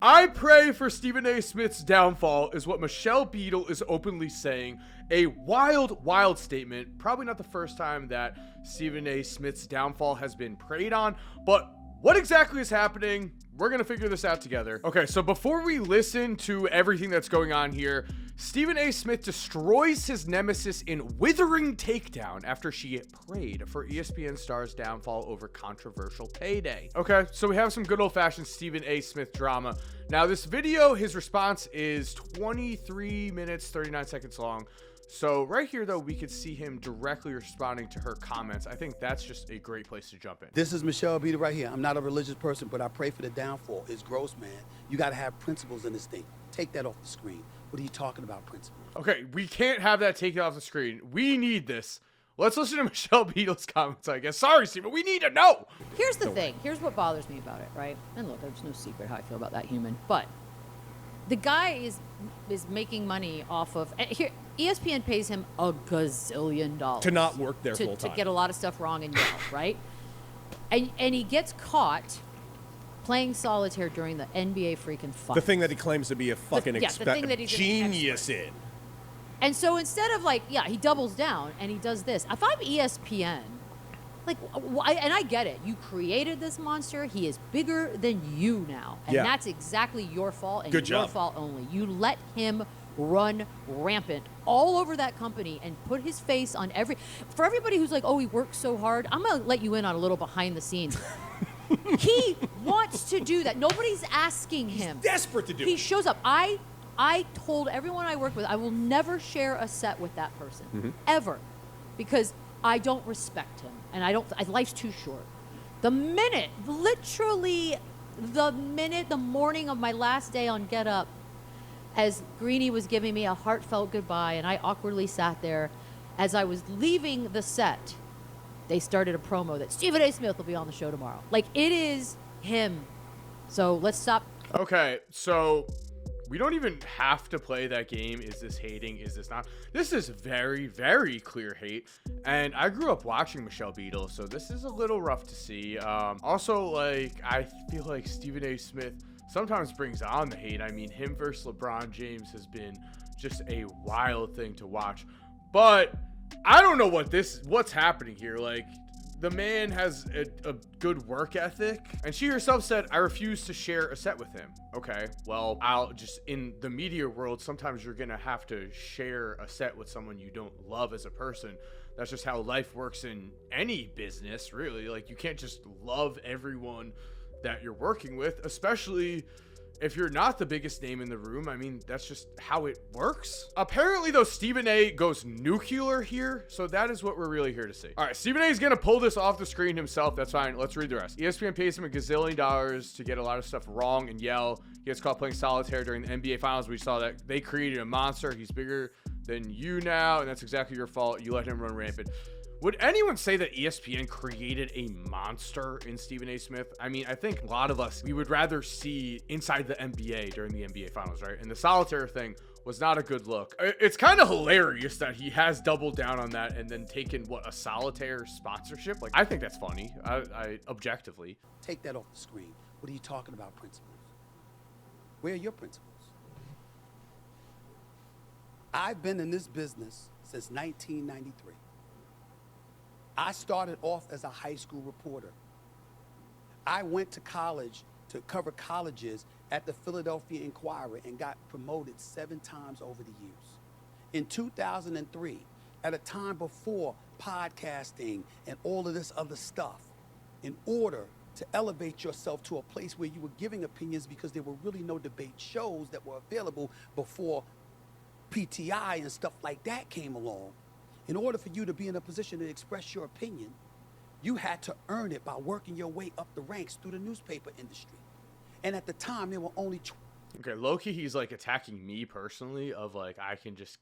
I pray for Stephen A. Smith's downfall is what Michelle Beadle is openly saying. A wild, wild statement. Probably not the first time that Stephen A. Smith's downfall has been preyed on, but what exactly is happening? We're going to figure this out together. Okay, so before we listen to everything that's going on here, Stephen A. Smith destroys his nemesis in withering takedown after she prayed for ESPN star's downfall over controversial payday. Okay, so we have some good old-fashioned Stephen A. Smith drama. Now, this video, his response is 23 minutes, 39 seconds long. So right here, though, we could see him directly responding to her comments. I think that's just a great place to jump in. This is Michelle Beadle right here. I'm not a religious person, but I pray for the downfall. It's gross, man. You got to have principles in this thing. Take that off the screen. What are you talking about, principles? Okay, we can't have that taken off the screen. We need this. Let's listen to Michelle Beadle's comments, I guess. Sorry, Steve, but we need to know. Here's the thing. Here's what bothers me about it, right? And look, there's no secret how I feel about that human. But the guy is making money off of... Here, ESPN pays him a gazillion dollars. To not work there full time. To get a lot of stuff wrong in Yale, right? And he gets caught playing solitaire during the NBA freaking finals. The thing that he claims to be a fucking the thing that he's genius in. And so instead of he doubles down and he does this. If I'm ESPN, and I get it. You created this monster. He is bigger than you now. And that's exactly your fault and your fault only. You let him run rampant all over that company and put his face on for everybody who's like, oh, he works so hard. I'm going to let you in on a little behind the scenes. He wants to do that. Nobody's asking him. He's desperate to do it. He shows up. I told everyone I work with, I will never share a set with that person, ever, because I don't respect him, and life's too short. The morning of my last day on Get Up, as Greeny was giving me a heartfelt goodbye, and I awkwardly sat there, as I was leaving the set, they started a promo that Stephen A. Smith will be on the show tomorrow. Like, it is him. So let's stop. Okay, so we don't even have to play that game. Is this hating? Is this not? This is very, very clear hate. And I grew up watching Michelle Beadle, so this is a little rough to see. Also, I feel like Stephen A. Smith sometimes brings on the hate. I mean, him versus LeBron James has been just a wild thing to watch. But I don't know what's happening here. Like, the man has a good work ethic, and she herself said, I refuse to share a set with him. Okay, well, in the media world, sometimes you're gonna have to share a set with someone you don't love as a person. That's just how life works in any business, really. Like, you can't just love everyone that you're working with, especially if you're not the biggest name in the room. I mean, that's just how it works. Apparently, though, Stephen A. goes nuclear here, so that is what we're really here to see. All right, Stephen A. is going to pull this off the screen himself. That's fine. Let's read the rest. ESPN pays him a gazillion dollars to get a lot of stuff wrong and yell. He gets caught playing solitaire during the NBA Finals. We saw that they created a monster. He's bigger than you now, and that's exactly your fault. You let him run rampant. Would anyone say that ESPN created a monster in Stephen A. Smith? I mean, I think a lot of us, we would rather see inside the NBA during the NBA Finals, right? And the solitaire thing was not a good look. It's kind of hilarious that he has doubled down on that and then taken, a solitaire sponsorship? Like, I think that's funny, I objectively. Take that off the screen. What are you talking about, principles? Where are your principles? I've been in this business since 1993. I started off as a high school reporter. I went to college to cover colleges at the Philadelphia Inquirer and got promoted 7 times over the years. In 2003, at a time before podcasting and all of this other stuff, in order to elevate yourself to a place where you were giving opinions, because there were really no debate shows that were available before PTI and stuff like that came along. In order for you to be in a position to express your opinion, you had to earn it by working your way up the ranks through the newspaper industry. And at the time, there were only... Okay, low-key, he's, attacking me personally of, I can just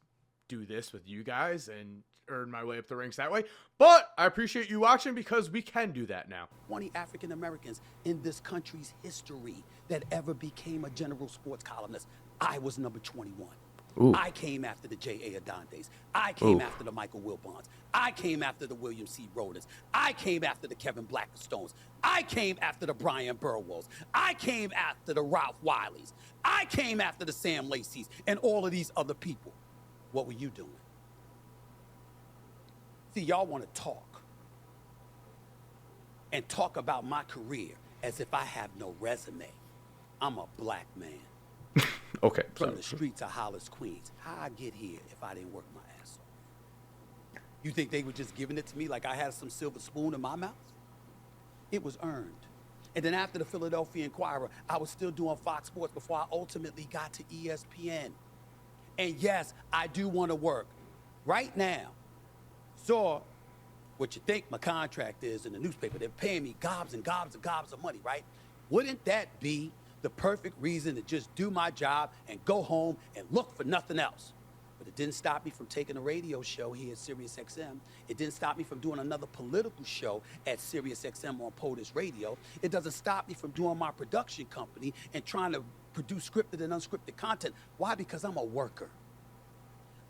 do this with you guys and earn my way up the ranks that way. But I appreciate you watching, because we can do that now. 20 African Americans in this country's history that ever became a general sports columnist. I was number 21. Ooh. I came after the J.A. Adondes. I came after the Michael Wilbons. I came after the William C. Rodens. I came after the Kevin Blackstones. I came after the Brian Burwells. I came after the Ralph Wileys. I came after the Sam Lacey's and all of these other people. What were you doing? See, y'all want to talk and talk about my career as if I have no resume. I'm a black man. Okay. From the streets of Hollis, Queens. How I get here if I didn't work my ass off? You think they were just giving it to me like I had some silver spoon in my mouth? It was earned. And then after the Philadelphia Inquirer, I was still doing Fox Sports before I ultimately got to ESPN. And yes, I do want to work. Right now, saw what you think my contract is in the newspaper. They're paying me gobs and gobs and gobs of money, right? Wouldn't that be the perfect reason to just do my job and go home and look for nothing else? But it didn't stop me from taking a radio show here at Sirius XM. It didn't stop me from doing another political show at Sirius XM on POTUS Radio. It doesn't stop me from doing my production company and trying to produce scripted and unscripted content. Why? Because I'm a worker.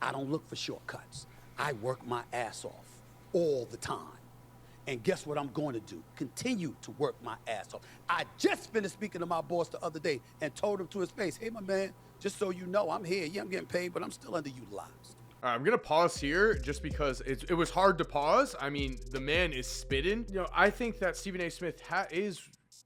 I don't look for shortcuts. I work my ass off all the time. And guess what I'm going to do? Continue to work my ass off. I just finished speaking to my boss the other day and told him to his face, hey, my man, just so you know, I'm here. Yeah, I'm getting paid, but I'm still underutilized. All right, I'm going to pause here just because it was hard to pause. I mean, the man is spitting. You know, I think that Stephen A. Smith is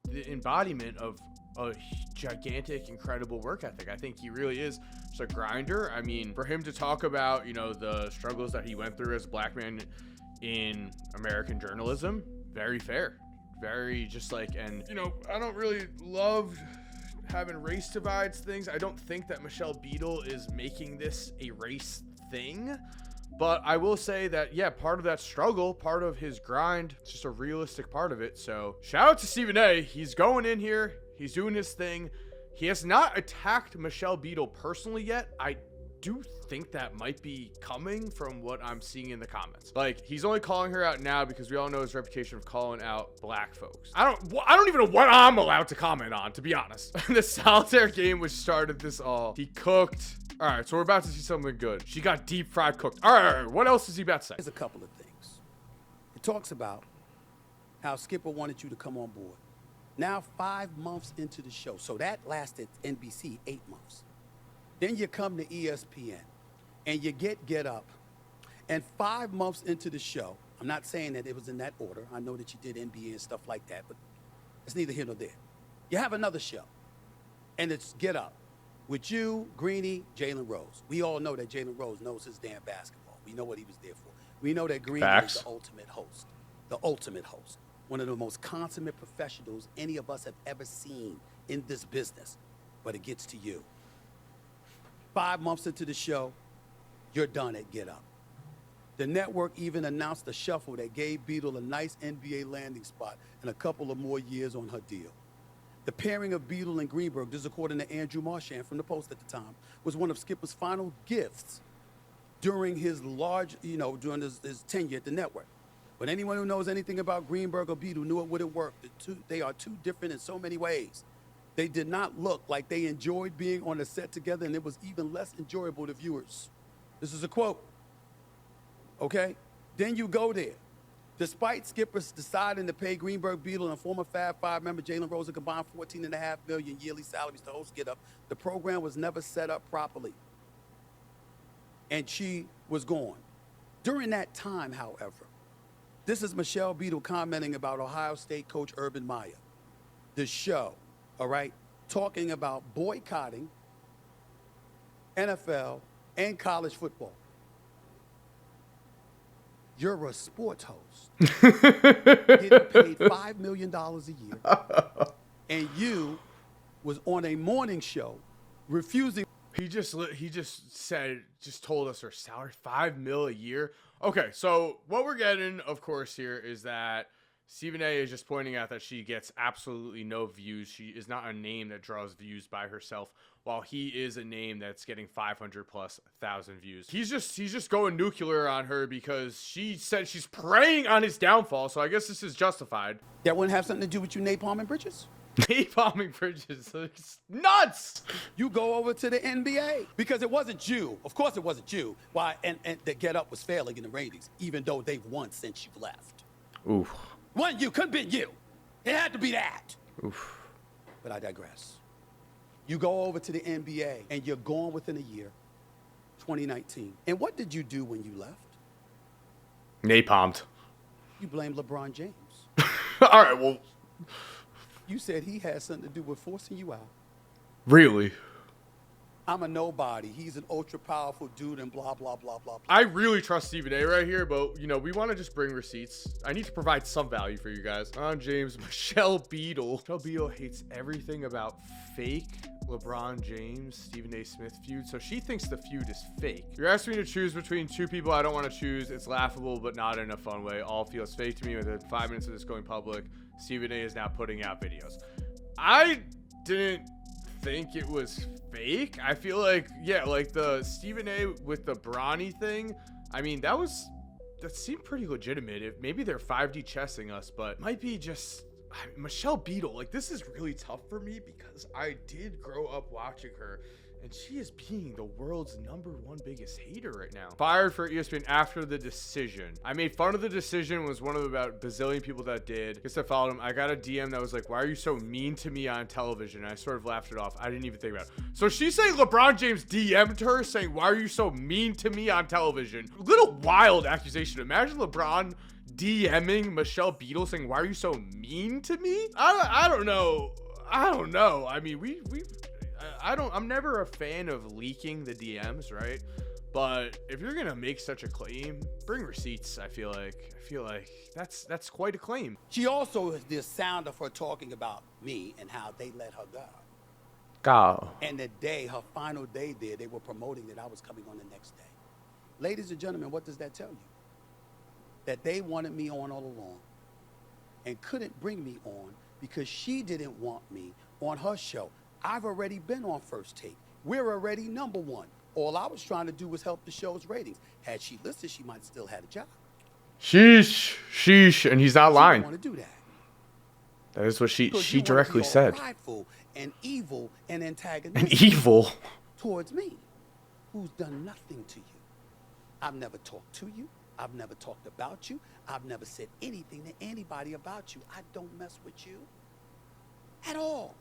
the embodiment of a gigantic, incredible work ethic. I think he really is just a grinder. I mean, for him to talk about, you know, the struggles that he went through as a black man in American journalism, very fair, very just like, and you know, I don't really love having race divides things. I don't think that Michelle Beadle is making this a race thing, but I will say that, yeah, part of that struggle, part of his grind, it's just a realistic part of it. So shout out to Stephen A. He's going in here, he's doing his thing. He has not attacked Michelle Beadle personally yet. I do think that might be coming from what I'm seeing in the comments. Like, he's only calling her out now because we all know his reputation of calling out black folks. I don't even know what I'm allowed to comment on, to be honest. The solitaire game which started this all. He cooked. All right, so we're about to see something good. She got deep fried cooked. All right, what else is he about to say? There's a couple of things. It talks about how Skipper wanted you to come on board. Now 5 months into the show. So that lasted NBC 8 months. Then you come to ESPN and you Get Up. And 5 months into the show, I'm not saying that it was in that order. I know that you did NBA and stuff like that, but it's neither here nor there. You have another show, and it's Get Up with you, Greeny, Jalen Rose. We all know that Jalen Rose knows his damn basketball. We know what he was there for. We know that Greeny is the ultimate host. The ultimate host. One of the most consummate professionals any of us have ever seen in this business. But it gets to you. 5 months into the show, you're done at Get Up. The network even announced a shuffle that gave Beadle a nice NBA landing spot and a couple of more years on her deal. The pairing of Beadle and Greenberg, this is according to Andrew Marchand from the Post at the time, was one of Skipper's final gifts during his during his tenure at the network. But anyone who knows anything about Greenberg or Beadle knew it wouldn't work. They are too different in so many ways. They did not look like they enjoyed being on a set together, and it was even less enjoyable to viewers. This is a quote. Okay? Then you go there. Despite Skipper's deciding to pay Greenberg, Beadle, and former Fab Five member Jalen Rose a combined $14.5 million yearly salaries to host Get Up, the program was never set up properly. And she was gone. During that time, however, this is Michelle Beadle commenting about Ohio State coach Urban Meyer. The show. All right, talking about boycotting NFL and college football. You're a sports host, getting paid $5 million a year, and you was on a morning show refusing. He just told us her salary, $5 million a year. Okay, so what we're getting, of course, here is that Stephen A. is just pointing out that she gets absolutely no views. She is not a name that draws views by herself, while he is a name that's getting 500,000+ views. He's just going nuclear on her because she said she's preying on his downfall, so I guess this is justified. That wouldn't have something to do with you napalm and bridges? Napalming Bridges. It's nuts. You go over to the NBA because it wasn't you. Of course, it wasn't you. Why? And the Get Up was failing in the ratings, even though they've won since you've left. Oof. Wasn't you? Couldn't have been you. It had to be that. Oof. But I digress. You go over to the NBA and you're gone within a year, 2019. And what did you do when you left? Napalmed. You blame LeBron James. All right, well, You said he had something to do with forcing you out. really? I'm a nobody. He's an ultra powerful dude and blah, blah, blah, blah, blah. I really trust Stephen A right here, but, we want to just bring receipts. I need to provide some value for you guys. LeBron James, Michelle Beadle. Michelle Beadle hates everything about fake LeBron James, Stephen A. Smith feud, so she thinks the feud is fake. You're asking me to choose between two people I don't want to choose. It's laughable, but not in a fun way. All feels fake to me. Within 5 minutes of this going public, Stephen A. is now putting out videos. I didn't think it was fake. I feel like, like the Stephen A. with the Bronny thing, I mean, that seemed pretty legitimate. Maybe they're 5D chessing us, but might be just Michelle Beadle. Like, this is really tough for me because I did grow up watching her, and she is being the world's #1 biggest hater right now. Fired for ESPN after the decision. I made fun of the decision. Was one of about bazillion people that did. Guess I followed him. I got a DM that was like, "Why are you so mean to me on television?" And I sort of laughed it off. I didn't even think about it. So she's saying LeBron James DM'd her saying, "Why are you so mean to me on television?" Little wild accusation. Imagine LeBron DMing Michelle Beadle saying, "Why are you so mean to me?" I don't know. I mean, I'm never a fan of leaking the DMs, right? But if you're gonna make such a claim, bring receipts. I feel like that's quite a claim. She also has this sound of her talking about me and how they let her go. Go. And the day, her final day there, they were promoting that I was coming on the next day. Ladies and gentlemen, what does that tell you? That they wanted me on all along and couldn't bring me on because she didn't want me on her show. I've already been on First Take. We're already #1. All I was trying to do was help the show's ratings. Had she listened, she might have still had a job. Sheesh, and he's not She lying. didn't want to do that. That is what she Because you wanna directly be all said. prideful and evil and And antagonistic evil. towards me, who's done nothing to you. I've never talked to you. I've never talked about you. I've never said anything to anybody about you. I don't mess with you at all.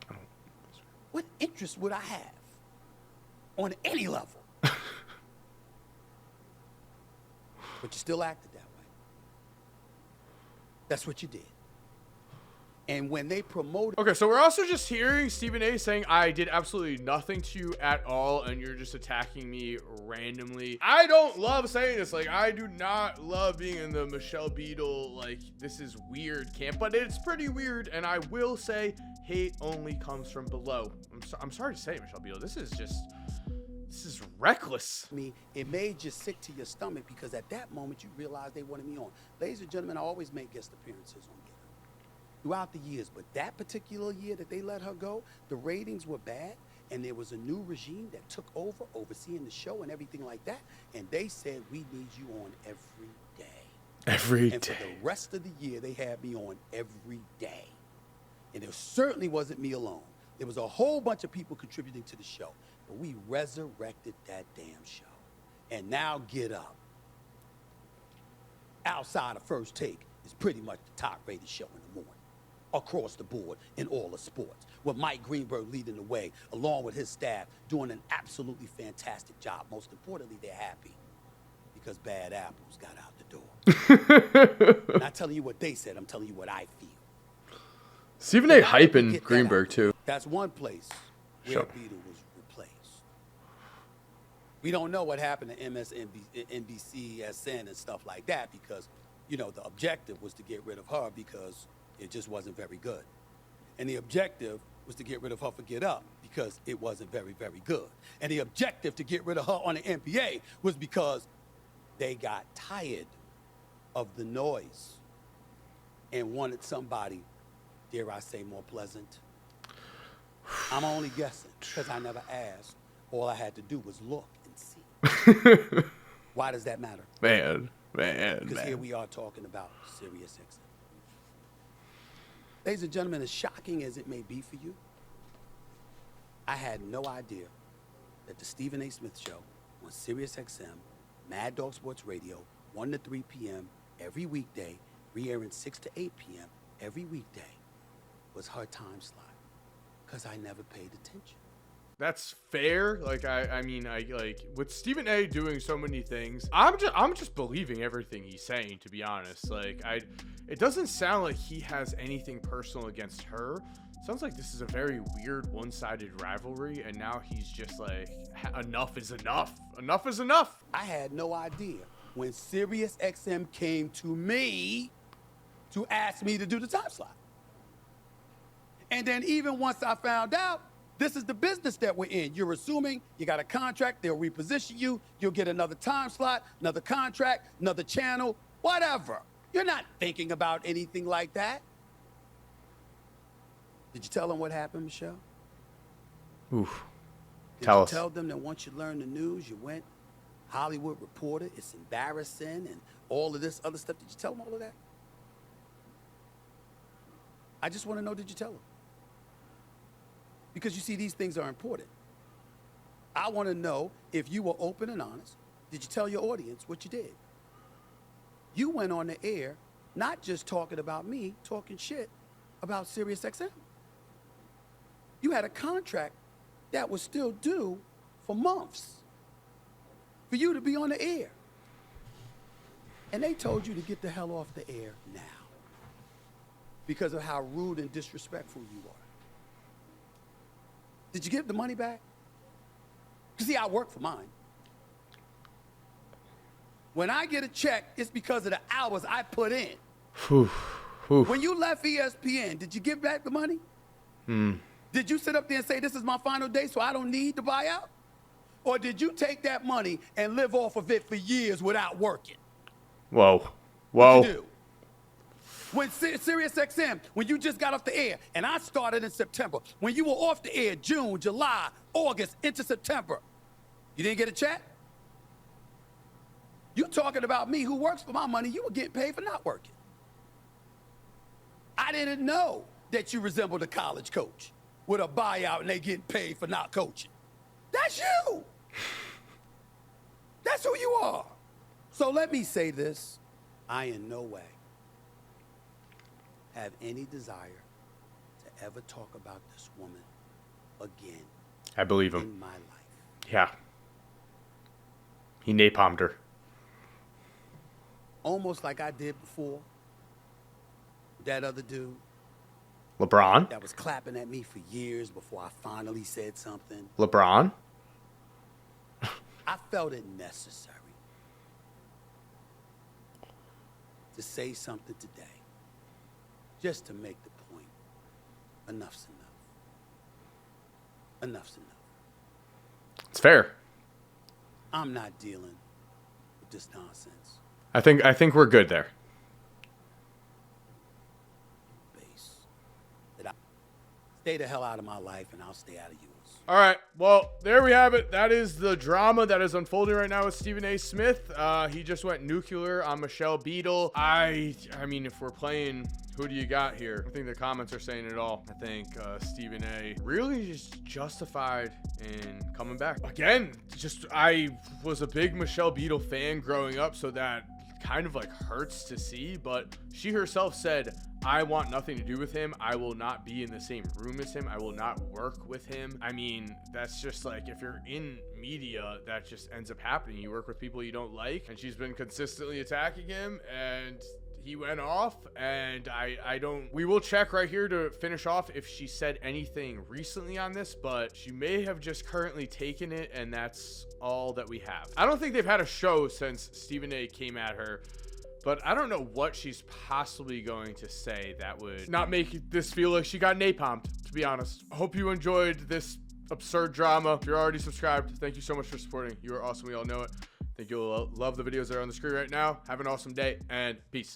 What interest would I have on any level? But you still acted that way. That's what you did. And when they promoted... Okay, so we're also just hearing Stephen A saying, "I did absolutely nothing to you at all, and you're just attacking me randomly." I don't love saying this. Like, I do not love being in the Michelle Beadle, like, this is weird camp, but it's pretty weird, and I will say hate only comes from below. I'm sorry to say it, Michelle Beadle. This is reckless. It made you sick to your stomach because at that moment you realized they wanted me on. Ladies and gentlemen, I always make guest appearances on Get Up throughout the years, but that particular year that they let her go, the ratings were bad, and there was a new regime that took over, overseeing the show and everything like that, and they said, "We need you on every day." Every And day. for the rest of the year, they had me on every day. And it certainly wasn't me alone. There was a whole bunch of people contributing to the show, but we resurrected that damn show. And now Get Up, outside of First Take, is pretty much the top-rated show in the morning, across the board in all the sports, with Mike Greenberg leading the way, along with his staff, doing an absolutely fantastic job. Most importantly, they're happy because bad apples got out the door. I'm not telling you what they said, I'm telling you what I feel. Stephen A So how did we hyping get that Greenberg out? too. That's one place where Sure. Beadle was replaced. We don't know what happened to MSNBC, SN, and stuff like that because, the objective was to get rid of her because it just wasn't very good. And the objective was to get rid of her for Get Up because it wasn't very, very good. And the objective to get rid of her on the NBA was because they got tired of the noise and wanted somebody, dare I say, more pleasant. I'm only guessing because I never asked. All I had to do was look and see. Why does that matter? Man. Because here we are talking about Sirius XM. Ladies and gentlemen, as shocking as it may be for you, I had no idea that the Stephen A. Smith Show on Sirius XM, Mad Dog Sports Radio, 1 to 3 p.m. every weekday, re-airing 6 to 8 p.m. every weekday, was her time slot, because I never paid attention. That's fair. Like, I mean, like with Stephen A. doing so many things, I'm just believing everything he's saying, to be honest. Like, it doesn't sound like he has anything personal against her. Sounds like this is a very weird one-sided rivalry, and now he's just like, enough is enough. Enough is enough. I had no idea when Sirius XM came to me to ask me to do the time slot. And then even once I found out, this is the business that we're in. You're assuming you got a contract, they'll reposition you, you'll get another time slot, another contract, another channel, whatever. You're not thinking about anything like that. Did you tell them what happened, Michelle? Oof. Did Tell you us. tell them that once you learned the news, you went Hollywood Reporter, it's embarrassing, and all of this other stuff? Did you tell them all of that? I just want to know, did you tell them? Because you see, these things are important. I want to know if you were open and honest. Did you tell your audience what you did? You went on the air, not just talking about me, talking shit about Sirius XM. You had a contract that was still due for months for you to be on the air. And they told you to get the hell off the air now because of how rude and disrespectful you are. Did you give the money back? You see, I work for mine. When I get a check, it's because of the hours I put in. When you left ESPN, did you give back the money? Did you sit up there and say, this is my final day, so I don't need to buy out? Or did you take that money and live off of it for years without working? Whoa. What'd you do? When Sirius XM, when you just got off the air, and I started in September, when you were off the air, June, July, August, into September, you didn't get a check? You talking about me who works for my money, you were getting paid for not working. I didn't know that you resembled a college coach with a buyout and they getting paid for not coaching. That's you. That's who you are. So let me say this. I in no way have any desire to ever talk about this woman again. I believe him. In my life. Yeah. He napalmed her. Almost like I did before. That other dude LeBron? that was clapping at me for years before I finally said something. LeBron? I felt it necessary to say something today, just to make the point. Enough's enough. Enough's enough. It's fair. I'm not dealing with this nonsense. I think we're good there. Base. Stay the hell out of my life and I'll stay out of yours. All right. Well, there we have it. That is the drama that is unfolding right now with Stephen A. Smith. He just went nuclear on Michelle Beadle. I mean, if we're playing who do you got here, I think the comments are saying it all. I think Stephen A. really just justified in coming back. Again, I was a big Michelle Beadle fan growing up, so that kind of like hurts to see, but she herself said, I want nothing to do with him. I will not be in the same room as him. I will not work with him. I mean, that's just like, if you're in media, that just ends up happening. You work with people you don't like, and she's been consistently attacking him, and he went off, and we will check right here to finish off if she said anything recently on this, but she may have just currently taken it, and that's all that we have. I don't think they've had a show since Stephen A. came at her, but I don't know what she's possibly going to say that would not make this feel like she got napalmed, to be honest. I hope you enjoyed this absurd drama. If you're already subscribed, thank you so much for supporting. You are awesome. We all know it. I think you'll love the videos that are on the screen right now. Have an awesome day, and peace.